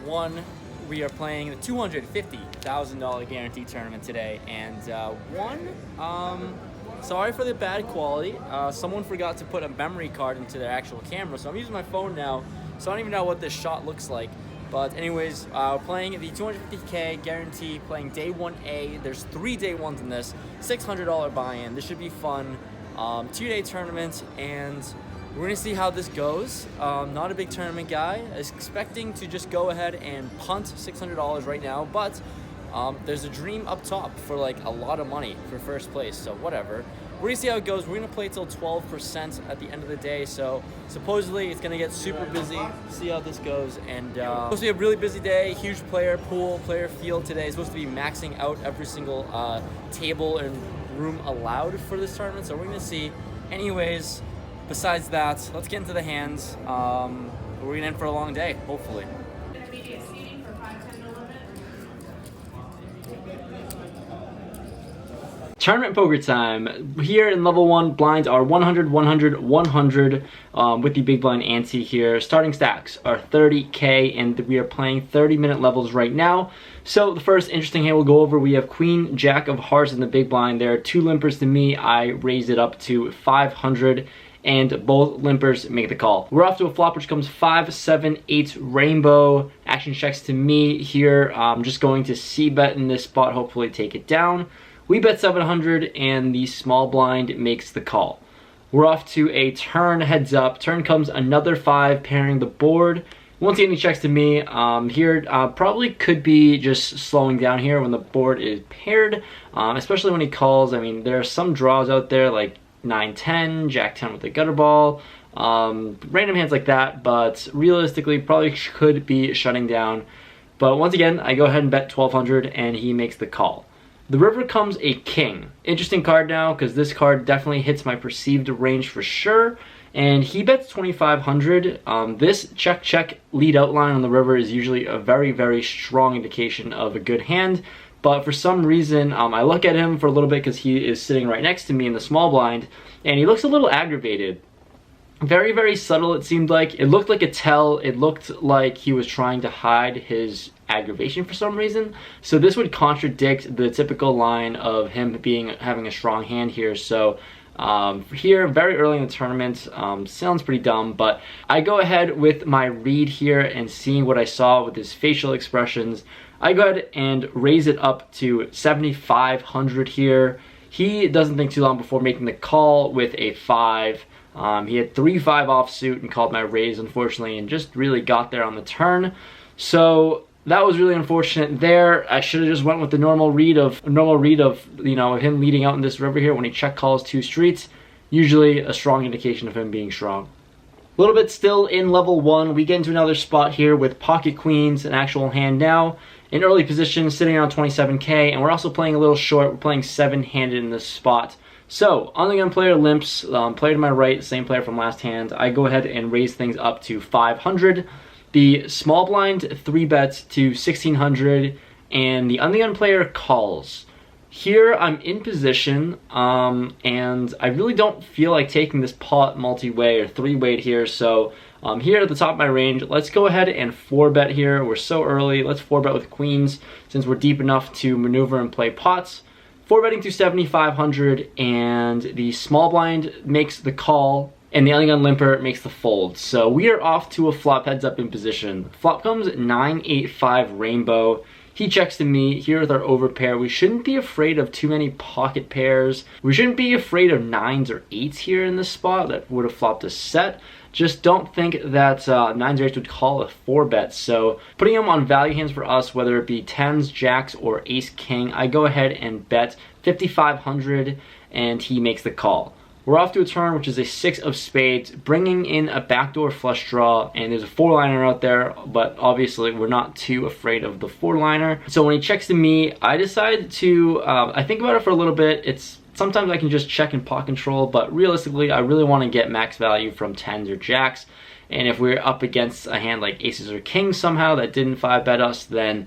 One, we are playing the $250,000 guarantee tournament today, and sorry for the bad quality. Someone forgot to put a memory card into their actual camera, so I'm using my phone now, so I don't even know what this shot looks like. But anyways, we're playing the 250K guarantee, playing day 1A. There's 3 day ones in this, $600 buy-in. This should be fun. 2-day tournament, and we're gonna see how this goes. Not a big tournament guy. I was expecting to just go ahead and punt $600 right now, but there's a dream up top for like a lot of money for first place, so whatever. We're gonna see how it goes. We're gonna play till 12% at the end of the day, so supposedly it's gonna get super busy. See how this goes, and supposed to be a really busy day. Huge player pool, player field today. It's supposed to be maxing out every single table and room allowed for this tournament, so we're gonna see. Anyways, besides that, let's get into the hands. We're gonna end for a long day, hopefully. Tournament poker time. Here in level 1, blinds are 100, 100, 100 with the big blind ante here. Starting stacks are 30K, and we are playing 30-minute levels right now. So the first interesting hand we'll go over, we have Queen, Jack of Hearts in the big blind. There are 2 limpers to me. I raised it up to 500. And both limpers make the call. We're off to a flop which comes 5, 7, 8 rainbow. Action checks to me here. I'm just going to c-bet in this spot, hopefully take it down. We bet 700 and the small blind makes the call. We're off to a turn, heads up. Turn comes another 5 pairing the board. Once again he checks to me. Here probably could be just slowing down here when the board is paired, especially when he calls. I mean, there are some draws out there like 9-10, Jack-10 with a gutter ball, random hands like that, but realistically probably could be shutting down. But once again, I go ahead and bet 1200 and he makes the call. The river comes a king. Interesting card now, because this card definitely hits my perceived range for sure, and he bets 2500. This check lead outline on the river is usually a very, very strong indication of a good hand. But for some reason, I look at him for a little bit because he is sitting right next to me in the small blind, and he looks a little aggravated. Very, very subtle, it seemed like. It looked like a tell. It looked like he was trying to hide his aggravation for some reason. So this would contradict the typical line of him having a strong hand here. So here, very early in the tournament, sounds pretty dumb, but I go ahead with my read here and seeing what I saw with his facial expressions. I go ahead and raise it up to 7,500 here. He doesn't think too long before making the call with a 5. He had 3-5 offsuit and called my raise, unfortunately, and just really got there on the turn. So that was really unfortunate there. I should have just went with the normal read of you know, him leading out in this river here when he check calls 2 streets. Usually a strong indication of him being strong. A little bit still in level 1. We get into another spot here with pocket queens, an actual hand now. In early position, sitting around 27K, and we're also playing a little short. We're playing 7-handed in this spot. So, on the gun player limps, player to my right, same player from last hand. I go ahead and raise things up to 500. The small blind 3 bets to 1600, and the on the gun player calls. Here I'm in position, and I really don't feel like taking this pot multi-way or 3-way here, so here at the top of my range, let's go ahead and 4-bet here. We're so early, let's 4-bet with queens since we're deep enough to maneuver and play pots. 4-betting to 7,500, and the small blind makes the call, and the gun limper makes the fold. So we are off to a flop, heads up in position. Flop comes 9-8-5 rainbow. He checks to me here with our overpair. We shouldn't be afraid of too many pocket pairs. We shouldn't be afraid of 9s or 8s here in this spot. That would have flopped a set. Just don't think that 9s or 8s would call a 4-bet. So putting him on value hands for us, whether it be 10s, jacks, or ace-king, I go ahead and bet 5,500 and he makes the call. We're off to a turn, which is a 6 of spades, bringing in a backdoor flush draw, and there's a 4-liner out there, but obviously we're not too afraid of the 4-liner. So when he checks to me, I decide to, I think about it for a little bit. Sometimes I can just check and pot control, but realistically, I really want to get max value from 10s or jacks. And if we're up against a hand like aces or kings somehow that didn't 5-bet us, then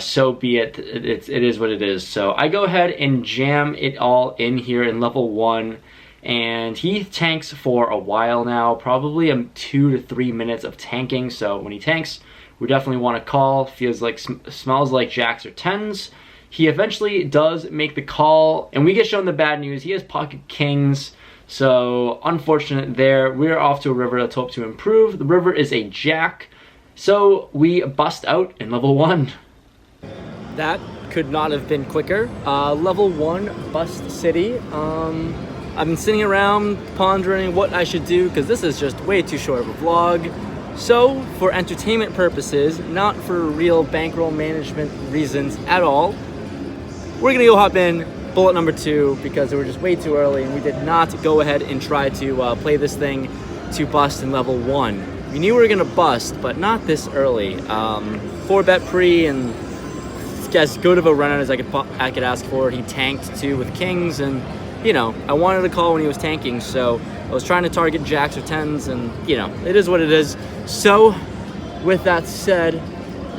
so be it. It is what it is. So I go ahead and jam it all in here in level 1. And he tanks for a while now, probably 2 to 3 minutes of tanking. So when he tanks, we definitely want to call. Feels like, smells like jacks or tens. He eventually does make the call, and we get shown the bad news. He has pocket kings, so unfortunate there. We're off to a river. Let's hope to improve. The river is a jack, so we bust out in level 1. That could not have been quicker. Level 1 Bust City. I've been sitting around pondering what I should do because this is just way too short of a vlog. So, for entertainment purposes, not for real bankroll management reasons at all, we're gonna go hop in bullet number 2 because we were just way too early and we did not go ahead and try to play this thing to bust in level 1. We knew we were gonna bust, but not this early. 4-bet pre and as good of a run out as I could ask for. He tanked 2 with kings, and you know, I wanted to call when he was tanking, so I was trying to target jacks or tens, and you know, it is what it is. So with that said,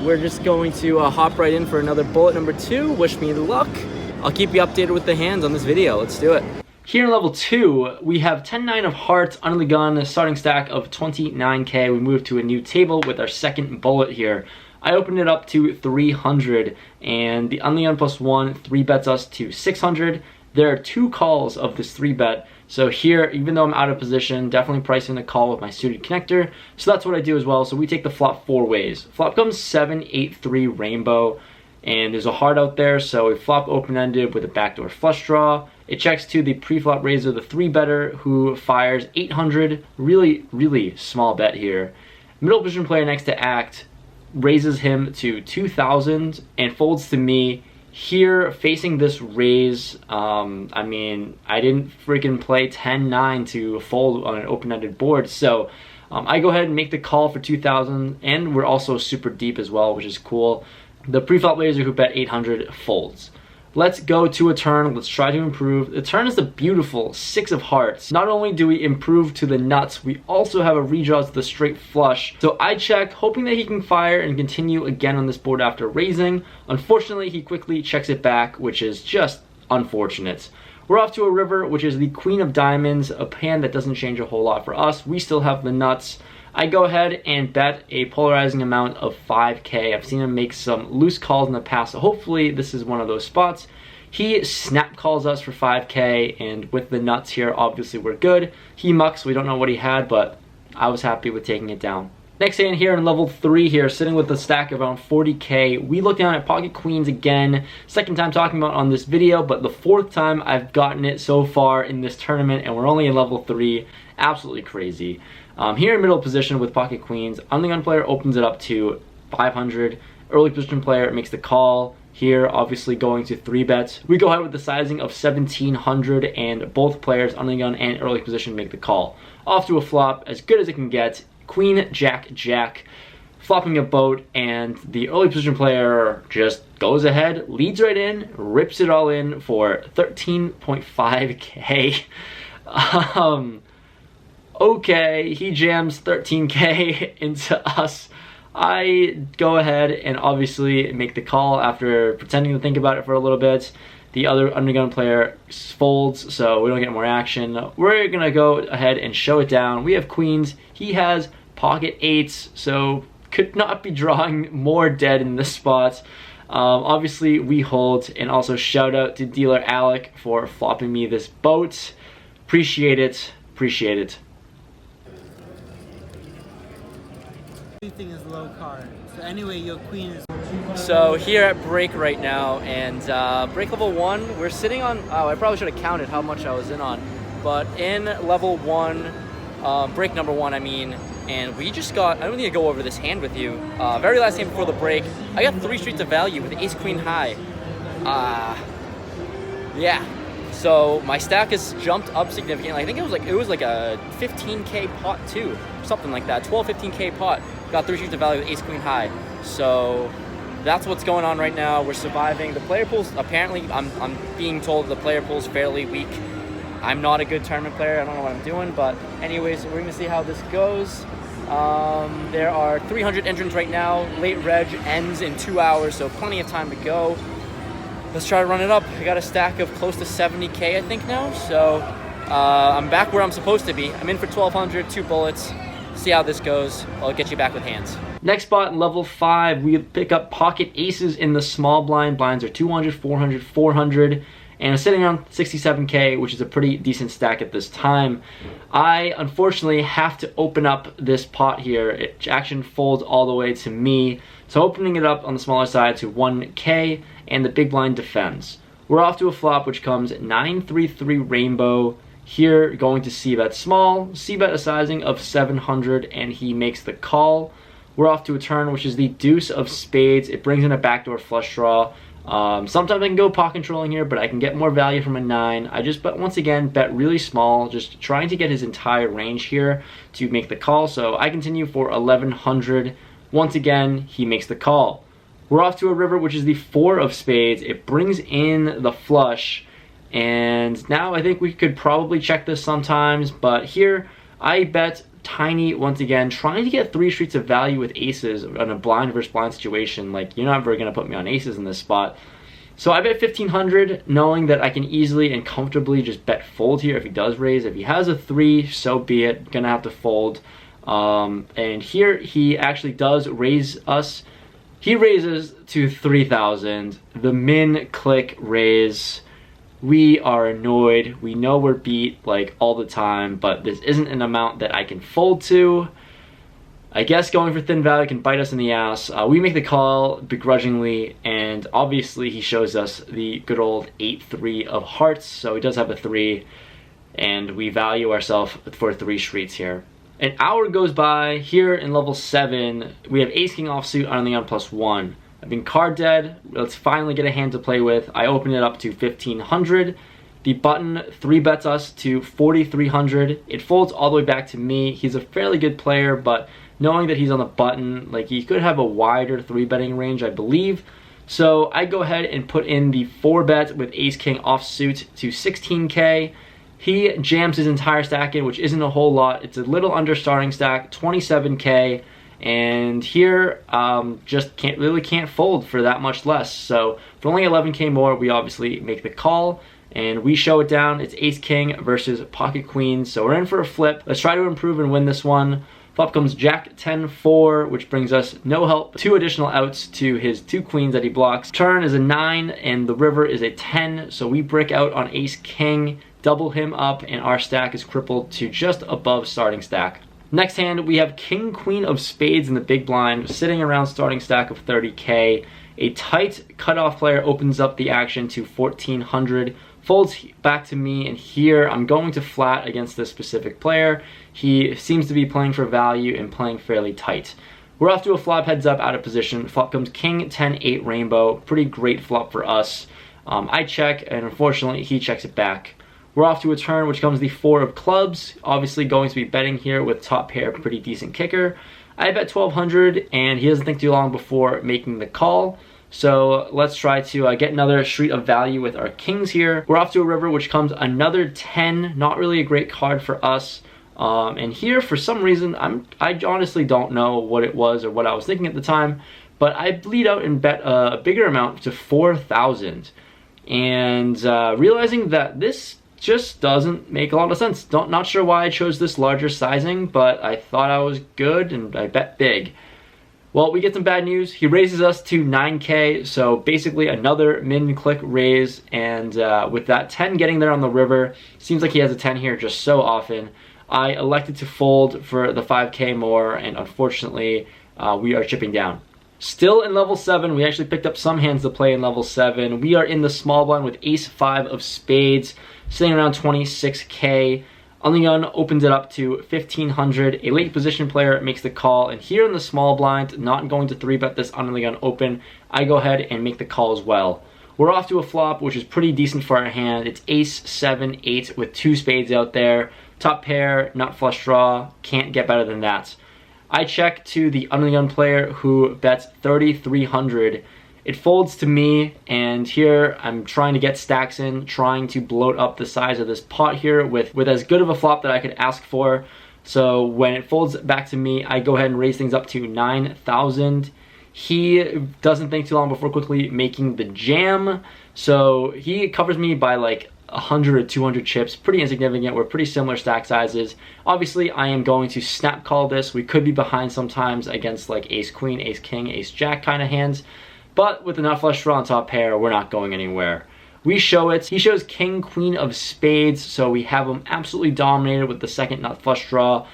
we're just going to hop right in for another bullet number 2. Wish me luck. I'll keep you updated with the hands on this video. Let's do it. Here in level 2, we have 10-9 of hearts under the gun, a starting stack of 29k. We move to a new table with our second bullet here. I opened it up to 300, and the on the gun +1 3-bets us to 600. There are 2 calls of this 3-bet, so here, even though I'm out of position, definitely pricing the call with my suited connector. So that's what I do as well. So we take the flop 4 ways. Flop comes 7-8-3 rainbow, and there's a heart out there, so we flop open-ended with a backdoor flush draw. It checks to the pre-flop raiser, the 3-better, who fires 800. Really, really small bet here. Middle position player next to act raises him to 2,000 and folds to me. Here, facing this raise, I mean, I didn't freaking play 10-9 to fold on an open-ended board, so I go ahead and make the call for 2,000, and we're also super deep as well, which is cool. The pre-flop raiser who bet 800 folds. Let's go to a turn. Let's try to improve. The turn is the beautiful 6 of hearts. Not only do we improve to the nuts, we also have a redraw to the straight flush. So I check, hoping that he can fire and continue again on this board after raising. Unfortunately, he quickly checks it back, which is just unfortunate. We're off to a river, which is the queen of diamonds, a hand that doesn't change a whole lot for us. We still have the nuts. I go ahead and bet a polarizing amount of 5k. I've seen him make some loose calls in the past, so hopefully this is one of those spots. He snap calls us for 5k, and with the nuts here, obviously we're good. He mucks, we don't know what he had, but I was happy with taking it down. Next hand here in level 3 here, sitting with a stack of around 40k. We look down at pocket queens again. Second time talking about on this video, but the 4th time I've gotten it so far in this tournament, and we're only in level 3. Absolutely crazy. Here in middle position with pocket queens, on the gun player opens it up to 500. Early position player makes the call. Here, obviously going to 3-bets. We go ahead with the sizing of 1,700, and both players on the gun and early position make the call. Off to a flop, as good as it can get. Queen, Jack, Jack, flopping a boat, and the early position player just goes ahead, leads right in, rips it all in for 13.5k. Okay, he jams 13k into us. I go ahead and obviously make the call after pretending to think about it for a little bit. The other undergun player folds, so we don't get more action. We're gonna go ahead and show it down. We have queens. He has pocket 8s, so could not be drawing more dead in this spot. Obviously, we hold, and also shout out to dealer Alec for flopping me this boat. Appreciate it. Appreciate it. Everything is low card. So anyway, your queen is... So here at break right now, and break level 1, we're sitting on, oh, I probably should have counted how much I was in on, but in level 1, break number 1, I mean, and we just got, I don't need to go over this hand with you, very last hand before the break, I got 3 streets of value with ace queen high. Yeah, so my stack has jumped up significantly. I think it was like a 15k pot too, something like that, 15k pot. Got 3 streets of value with ace queen high. So that's what's going on right now. We're surviving. The player pool's apparently, I'm being told the player pool's fairly weak. I'm not a good tournament player. I don't know what I'm doing, but anyways, we're gonna see how this goes. There are 300 entrants right now. Late reg ends in 2 hours, so plenty of time to go. Let's try to run it up. I got a stack of close to 70k, I think now. So I'm back where I'm supposed to be. I'm in for 1,200, 2 bullets. see how this goes. I'll get you back with hands. Next spot in level 5, we pick up pocket aces in the small blind. Blinds are 200, 400, 400, and I'm sitting around 67k, which is a pretty decent stack at this time. I unfortunately have to open up this pot here. It action folds all the way to me, so opening it up on the smaller side to 1k, and the big blind defends. We're off to a flop, which comes 933 rainbow. Here, going to c-bet small, c-bet a sizing of 700, and he makes the call. We're off to a turn, which is the deuce of spades. It brings in a backdoor flush draw. Sometimes I can go pot controlling here, but I can get more value from a 9. I just, but once again, bet really small, just trying to get his entire range here to make the call. So I continue for 1100. Once again, he makes the call. We're off to a river, which is the 4 of spades. It brings in the flush. And now I think we could probably check this sometimes, but here I bet tiny once again, trying to get 3 streets of value with aces on a blind versus blind situation. Like, you're not ever going to put me on aces in this spot. So I bet 1500, knowing that I can easily and comfortably just bet fold here if he does raise. If he has a 3, so be it. Gonna have to fold. And here he actually does raise us. He raises to 3000. The min click raise. We are annoyed. We know we're beat like all the time, but this isn't an amount that I can fold to. I guess going for thin value can bite us in the ass. We make the call begrudgingly, and obviously he shows us the good old 8-3 of hearts, so he does have a 3, and we value ourselves for 3 streets here. An hour goes by. Here in level 7, we have ace king offsuit on the on +1. I've been card dead. Let's finally get a hand to play with. I open it up to 1500. The button 3-bets us to 4300. It folds all the way back to me. He's a fairly good player, but knowing that he's on the button, like, he could have a wider 3-betting range, I believe. So I go ahead and put in the 4-bet with ace king offsuit to 16k. He jams his entire stack in, which isn't a whole lot. It's a little under starting stack, 27k. And here, just can't fold for that much less. So for only 11k more, we obviously make the call, and we show it down. It's ace king versus pocket queen, so we're in for a flip. Let's try to improve and win this one. Flop comes jack 10-4, which brings us no help. 2 additional outs to his 2 queens that he blocks. Turn is a 9, and the river is a 10, so we brick out on ace king, double him up, and our stack is crippled to just above starting stack. Next hand, we have king queen of spades in the big blind, sitting around starting stack of 30k. A tight cutoff player opens up the action to 1400, folds back to me, and here I'm going to flat against this specific player. He seems to be playing for value and playing fairly tight. We're off to a flop, heads up, out of position. Flop comes king 10-8 rainbow. Pretty great flop for us. I check, and unfortunately he checks it back. We're off to a turn, which comes the 4 of clubs. Obviously going to be betting here with top pair, pretty decent kicker. I bet 1200, and he doesn't think too long before making the call. So let's try to get another street of value with our kings here. We're off to a river, which comes another 10. Not really a great card for us. And here, for some reason, I honestly don't know what it was or what I was thinking at the time, but I bleed out and bet a bigger amount to 4,000. And realizing that this just doesn't make a lot of sense. Not sure why I chose this larger sizing, but I thought I was good and I bet big. Well, we get some bad news. He raises us to 9k, so basically another min click raise, and with that 10 getting there on the river, seems like he has a 10 here just so often. I elected to fold for the 5k more, and unfortunately we are chipping down. Still in level 7, we actually picked up some hands to play in level 7. We are in the small blind with ace 5 of spades, sitting around 26k. On the gun, opens it up to 1500. A late position player makes the call, and here in the small blind, not going to 3-bet this on the gun open, I go ahead and make the call as well. We're off to a flop, which is pretty decent for our hand. It's ace 7-8 with 2 spades out there. Top pair, not flush draw, can't get better than that. I check to the under the gun player who bets 3,300. It folds to me, and here I'm trying to get stacks in, trying to bloat up the size of this pot here with as good of a flop that I could ask for. So when it folds back to me, I go ahead and raise things up to 9,000. He doesn't think too long before quickly making the jam. So he covers me by like 100 or 200 chips, pretty insignificant. We're pretty similar stack sizes. Obviously, I am going to snap call this. We could be behind sometimes against like ace queen, ace king, ace jack kind of hands, but with the nut flush draw on top pair, we're not going anywhere. We show it. He shows king, queen of spades, so we have him absolutely dominated with the second nut flush draw.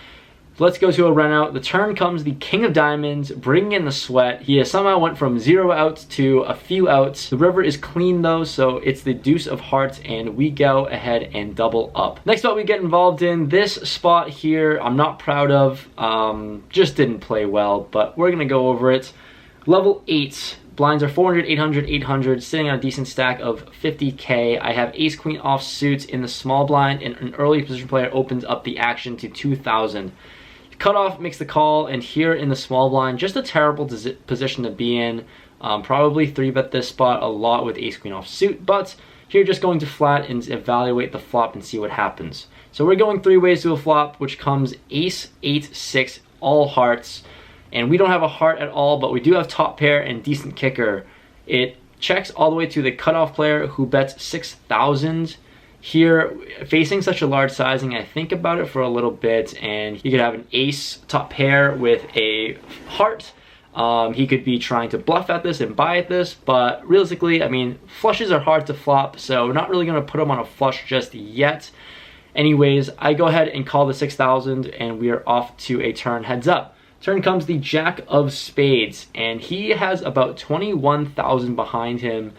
Let's go to a run out. The turn comes the king of diamonds, bringing in the sweat. He has somehow went from 0 outs to a few outs. The river is clean though, so it's the deuce of hearts, and we go ahead and double up. Next spot we get involved in, this spot here, I'm not proud of. Just didn't play well, but we're gonna go over it. Level 8. Blinds are 400, 800, 800, sitting on a decent stack of 50K. I have ace queen offsuit in the small blind, and an early position player opens up the action to 2,000. Cutoff makes the call, and here in the small blind, just a terrible position to be in. Probably 3-bet this spot a lot with ace queen offsuit, but here just going to flat and evaluate the flop and see what happens. So we're going 3 ways to a flop, which comes ace, 8, 6, all hearts. And we don't have a heart at all, but we do have top pair and decent kicker. It checks all the way to the cutoff player who bets 6,000. Here, facing such a large sizing, I think about it for a little bit, and he could have an ace top pair with a heart. He could be trying to bluff at this and buy at this, but realistically, I mean, flushes are hard to flop, so we're not really going to put him on a flush just yet. Anyways, I go ahead and call the 6,000, and we are off to a turn heads up. Turn comes the jack of spades, and he has about 21,000 behind him.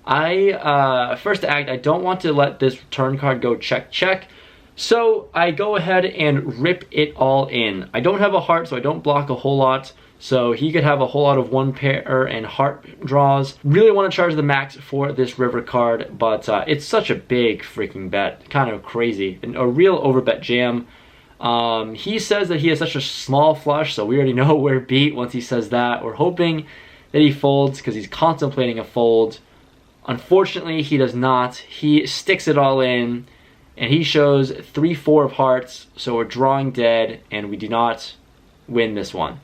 First act, I don't want to let this turn card go check, check. So I go ahead and rip it all in. I don't have a heart, so I don't block a whole lot. So he could have a whole lot of one pair and heart draws. Really want to charge the max for this river card, but it's such a big freaking bet. Kind of crazy. And a real overbet jam. He says that he has such a small flush, so we already know we're beat once he says that. We're hoping that he folds because he's contemplating a fold. Unfortunately, he does not. He sticks it all in, and he shows 3-4 of hearts, so we're drawing dead, and we do not win this one.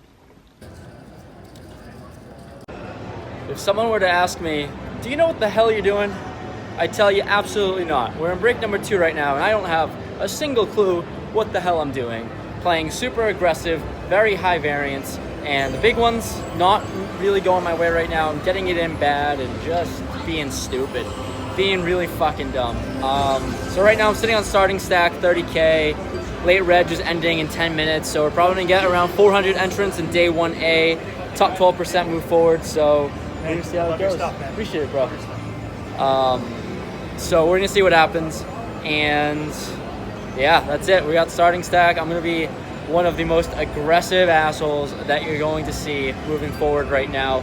If someone were to ask me, do you know what the hell you're doing? I'd tell you absolutely not. We're in break number 2 right now, and I don't have a single clue what the hell I'm doing. Playing super aggressive, very high variance, and the big ones not really going my way right now. I'm getting it in bad and just being stupid, being really fucking dumb. So right now I'm sitting on starting stack 30K. Late reg is ending in 10 minutes, so we're probably gonna get around 400 entrants in day 1A. Top 12% move forward, so we're gonna see how it goes. Appreciate it, bro. So we're gonna see what happens, and yeah, that's it. We got starting stack. I'm gonna be one of the most aggressive assholes that you're going to see moving forward right now.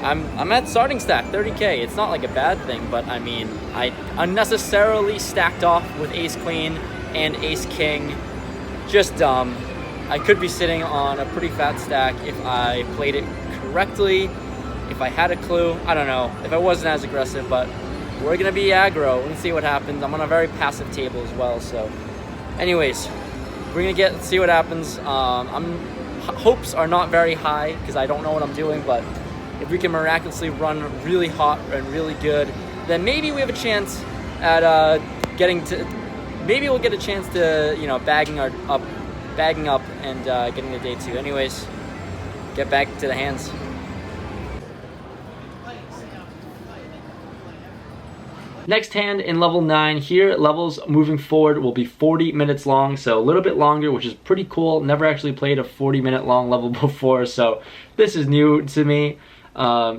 I'm at starting stack 30K. It's not like a bad thing, but I mean, I unnecessarily stacked off with ace queen and ace king. Just dumb. I could be sitting on a pretty fat stack if I played it correctly, if I had a clue. I don't know, if I wasn't as aggressive, but we're gonna be aggro. Let's see what happens. I'm on a very passive table as well, so anyways, we're gonna see what happens. Hopes are not very high because I don't know what I'm doing, but if we can miraculously run really hot and really good, then maybe we have a chance at maybe we'll get a chance to, you know, bagging up and getting to day 2. Anyways, get back to the hands. Next hand in level 9 here, levels moving forward will be 40 minutes long, so a little bit longer, which is pretty cool. Never actually played a 40-minute long level before, so this is new to me.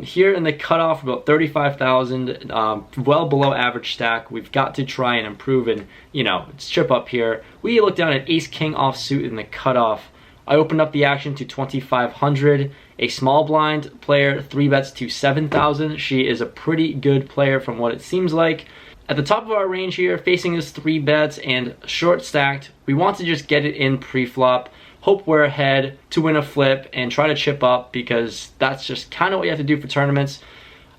Here in the cutoff, about 35,000, well below average stack. We've got to try and improve and, you know, chip up here. We look down at ace-king offsuit in the cutoff. I opened up the action to 2,500. A small blind player 3-bets to 7,000. She is a pretty good player from what it seems like. At the top of our range here, facing is 3-bets and short stacked. We want to just get it in pre-flop. Hope we're ahead to win a flip and try to chip up because that's just kind of what you have to do for tournaments.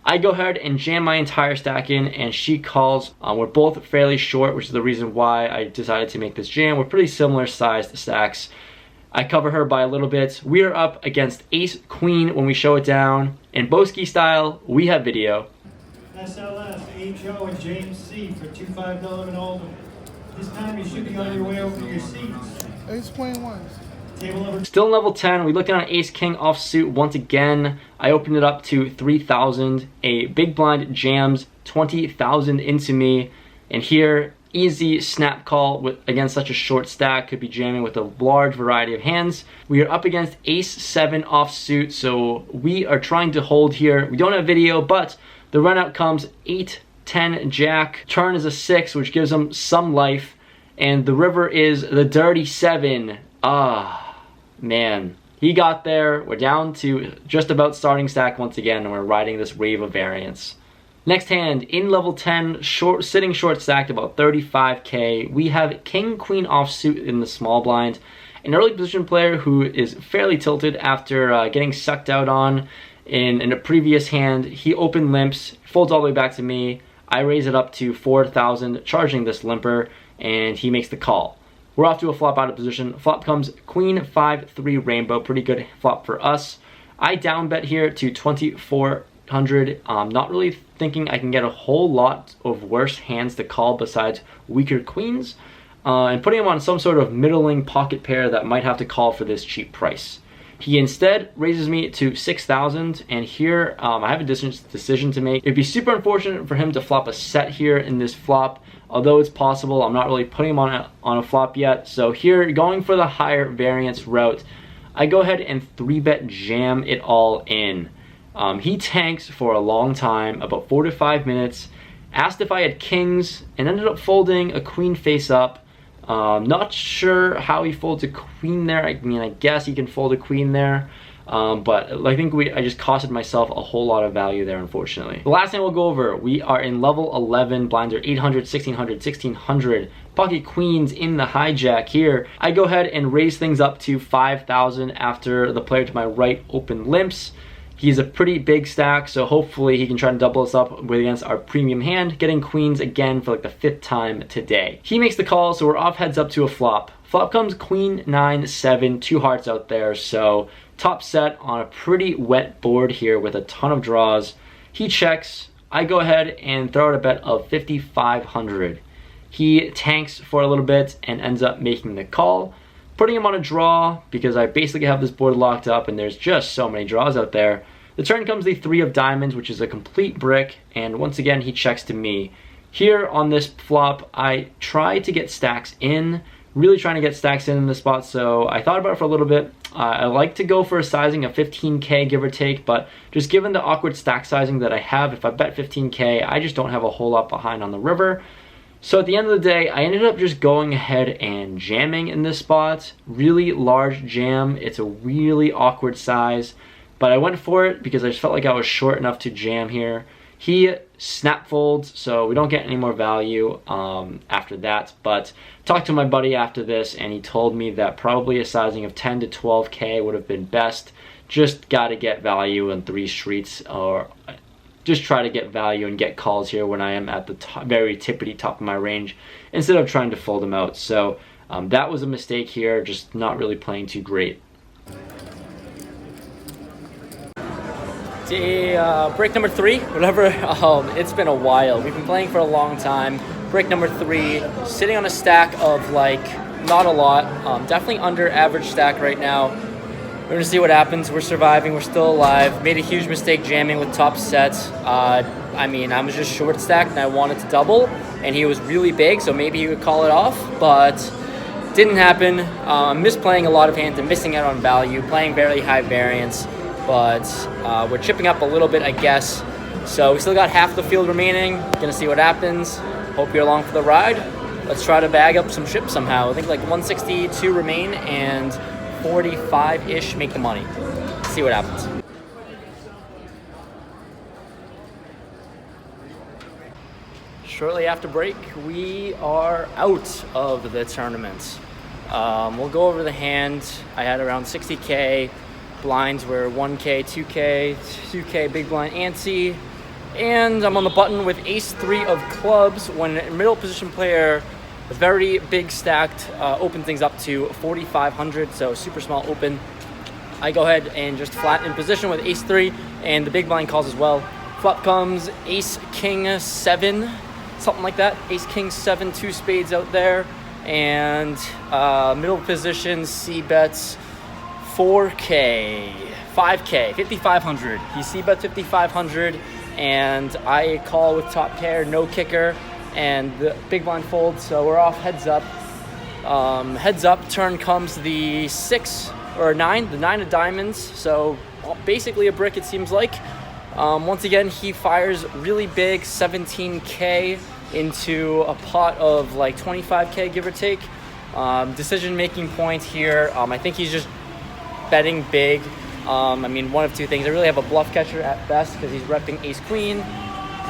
I go ahead and jam my entire stack in and she calls. We're both fairly short, which is the reason why I decided to make this jam. We're pretty similar sized stacks. I cover her by a little bit. We are up against ace queen when we show it down. In Boski style, we have video. SLS, HO, and James C for $25 and older. This time you should be on your way over to your seats. Ace Queen ones. Table number. Still in level 10, we looking at Ace King offsuit once again. I opened it up to 3,000. A big blind jams 20,000 into me. And here, easy snap call with against such a short stack. Could be jamming with a large variety of hands. We are up against Ace 7 offsuit, so we are trying to hold here. We don't have video, but the run out comes 8, 10, jack. Turn is a 6, which gives him some life. And the river is the dirty 7. Man, he got there. We're down to just about starting stack once again, and we're riding this wave of variance. Next hand, in level 10, sitting short stacked about 35k. We have King Queen offsuit in the small blind. An early position player who is fairly tilted after getting sucked out on in a previous hand. He open limps, folds all the way back to me. I raise it up to 4,000, charging this limper, and he makes the call. We're off to a flop out of position. Flop comes Queen 5-3 rainbow. Pretty good flop for us. I down bet here to 2,400. Not really thinking I can get a whole lot of worse hands to call besides weaker queens. And putting him on some sort of middling pocket pair that might have to call for this cheap price. He instead raises me to 6,000, and here I have a decision to make. It'd be super unfortunate for him to flop a set here in this flop. Although it's possible, I'm not really putting him on a flop yet. So here, going for the higher variance route, I go ahead and 3-bet jam it all in. He tanks for a long time, about 4 to 5 minutes, asked if I had kings, and ended up folding a queen face up. Not sure how he folds a queen there. I mean, I guess he can fold a queen there. But I think I just costed myself a whole lot of value there, unfortunately. The last thing we'll go over, we are in level 11. Blinds are 800, 1600, 1600. Pocket queens in the hijack here. I go ahead and raise things up to 5,000 after the player to my right open limps. He's a pretty big stack, so hopefully he can try to double us up against our premium hand, getting queens again for like the 5th time today. He makes the call, so we're off heads up to a flop. Flop comes Queen 9-7, 2 hearts out there, so top set on a pretty wet board here with a ton of draws. He checks. I go ahead and throw out a bet of 5,500. He tanks for a little bit and ends up making the call, putting him on a draw because I basically have this board locked up and there's just so many draws out there. The turn comes the 3 of diamonds, which is a complete brick, and once again he checks to me. Here on this flop, I try to get stacks in, really trying to get stacks in this spot, so I thought about it for a little bit. I like to go for a sizing of 15k, give or take, but just given the awkward stack sizing that I have, if I bet 15k, I just don't have a whole lot behind on the river. So at the end of the day, I ended up just going ahead and jamming in this spot. Really large jam. It's a really awkward size, but I went for it because I just felt like I was short enough to jam here. He snap folds, so we don't get any more value after that. But talked to my buddy after this, and he told me that probably a sizing of 10 to 12k would have been best. Just got to get value in 3 streets, or just try to get value and get calls here when I am at the very tippity top of my range, instead of trying to fold them out. So that was a mistake here, just not really playing too great. Break number 3, whatever. It's been a while. We've been playing for a long time. Break number 3, sitting on a stack of like not a lot, definitely under average stack right now. We're gonna see what happens. We're surviving. We're still alive. Made a huge mistake jamming with top sets. I mean, I was just short stacked and I wanted to double, and he was really big, so maybe he would call it off, but didn't happen. I'm misplaying a lot of hands and missing out on value, playing very high variance. But we're chipping up a little bit, I guess. So we still got half the field remaining. Gonna see what happens. Hope you're along for the ride. Let's try to bag up some chips somehow. I think like 162 remain and 45-ish make the money. Let's see what happens. Shortly after break, we are out of the tournament. We'll go over the hand. I had around 60k. Blinds were 1k, 2k, 2k big blind ante, and I'm on the button with ace-3 of clubs when a middle position player, a very big stacked, open things up to 4,500, so super small open. I go ahead and just flat in position with ace-3, and the big blind calls as well. Flop comes ace, king, 7, something like that. Ace, king, 7, 2 spades out there. And middle position, C bets 4K, 5K, 5,500. He C bets 5,500, and I call with top pair, no kicker, and the big blind folds, so we're off heads up. Heads up, turn comes the 6 or 9, the 9 of diamonds, so basically a brick it seems like. Once again, he fires really big, 17K into a pot of like 25K, give or take. Decision-making point here, I think he's just betting big. I mean, one of two things. I really have a bluff catcher at best because he's repping ace-queen.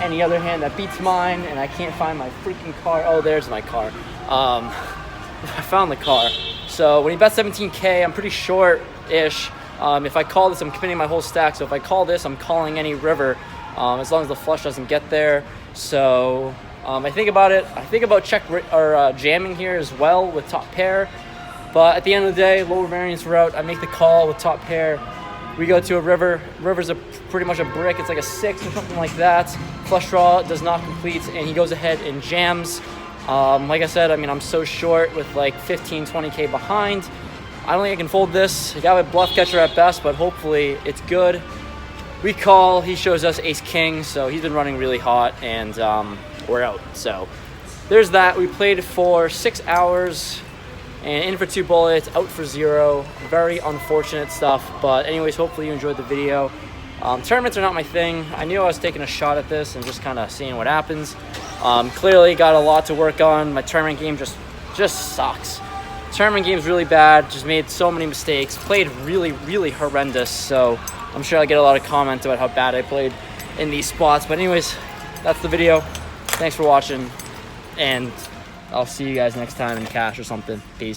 Any other hand that beats mine, and I can't find my freaking car. Oh, there's my car. I found the car. So when he bets 17K, I'm pretty short-ish. If I call this, I'm committing my whole stack. So if I call this, I'm calling any river, as long as the flush doesn't get there. So I think about it. I think about jamming here as well with top pair. But at the end of the day, lower variance route, I make the call with top pair. We go to a river. River's pretty much a brick. It's like a 6 or something like that. Flush draw does not complete, and he goes ahead and jams. Like I said, I mean, I'm so short with like 15, 20K behind. I don't think I can fold this. I got a bluff catcher at best, but hopefully it's good. We call. He shows us ace-king, so he's been running really hot, and we're out. So there's that. We played for 6 hours. And in for 2 bullets, out for 0. Very unfortunate stuff. But anyways, hopefully you enjoyed the video. Tournaments are not my thing. I knew I was taking a shot at this and just kind of seeing what happens. Clearly got a lot to work on. My tournament game just sucks. Tournament game's really bad. Just made so many mistakes. Played really, really horrendous. So I'm sure I'll get a lot of comments about how bad I played in these spots. But anyways, that's the video. Thanks for watching. And I'll see you guys next time in cash or something. Peace.